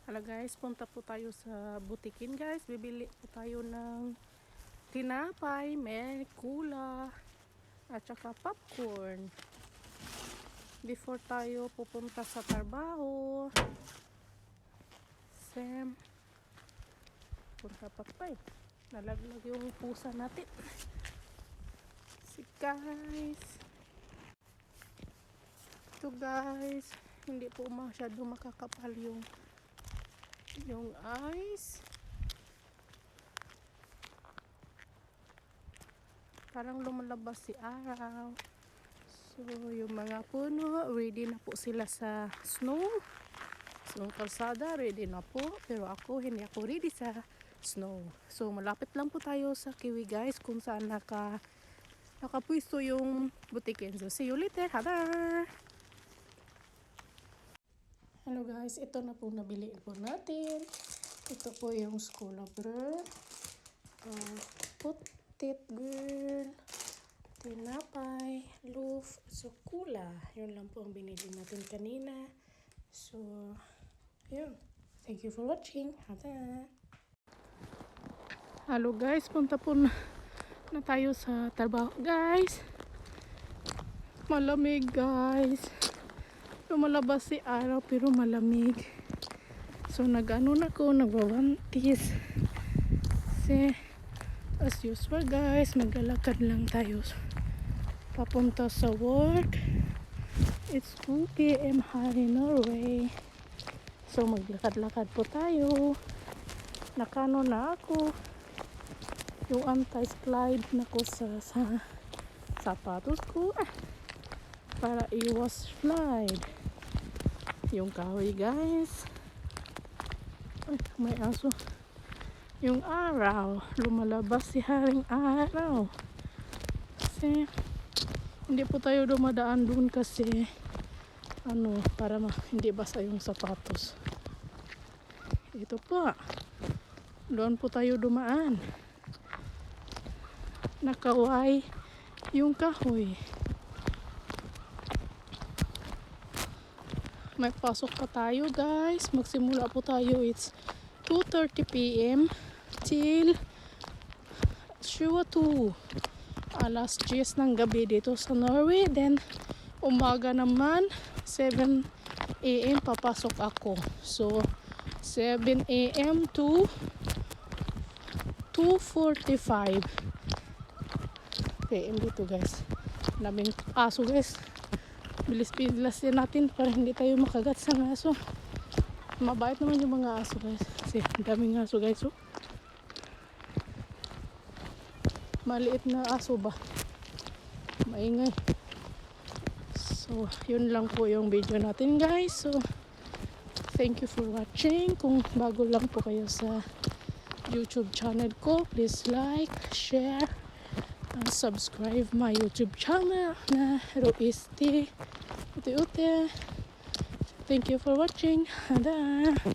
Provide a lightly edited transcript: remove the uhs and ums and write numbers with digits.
Hala guys, punta po tayo sa butikin guys. Bibili po tayo ng tinapay, kula, at saka popcorn. Before tayo pupunta sa trabaho. Punta pa tayo. Nalaglag yung pusa natin. Si guys. Ito guys, hindi po masyado makakapal yung ice. Parang lumalabas si araw. So yung mga puno ready na po sila sa snow kalsada, ready na po, pero ako hindi ako ready sa snow. So malapit lang po tayo sa Kiwi guys, kung saan nakapwisto yung butikin. So see you later. Hada! Hello guys, ito na po nabili po natin. Ito po yung School of Girl, Putit Girl, tinapay, loaf, kula. Yun lang po ang binili natin kanina. So, yun. Thank you for watching. Hada! Hello guys, punta po na tayo sa trabaho guys. Malamig guys. Lumalabas si araw pero malamig. So nag-ano na ko, nagwawantis. Kasi as usual guys, maglalakad lang tayo papunta sa work. It's 2 PM here in Norway. So maglakad-lakad po tayo. Nakano na ako. Yung anti-slide na ko sa sapatos ko. Para iwas slide. Yung kahoy guys. Ay, may aso. Yung araw. Lumalabas si haring araw. Kasi hindi po tayo dumadaan doon kasi para hindi basa yung sapatos. Ito po. Doon po tayo dumaan. Nakaway yung kahoy. May pasok pa tayo guys. Magsimula po tayo. It's 2:30 PM till 2 alas 10 ng gabi dito sa Norway. Then umaga naman 7 AM papasok ako. So 7 AM to 2:45 PM dito guys. Daming aso guys. Bilis-bilis din natin para hindi tayo makagat sa aso. Mabait naman yung mga aso guys. Kasi daming aso guys. Maliit na aso ba? Maingay. So yun lang po yung video natin guys. So thank you for watching. Kung bago lang po kayo sa YouTube channel ko, please like, share, and subscribe my YouTube channel na Roisti Ute. Thank you for watching. Hada!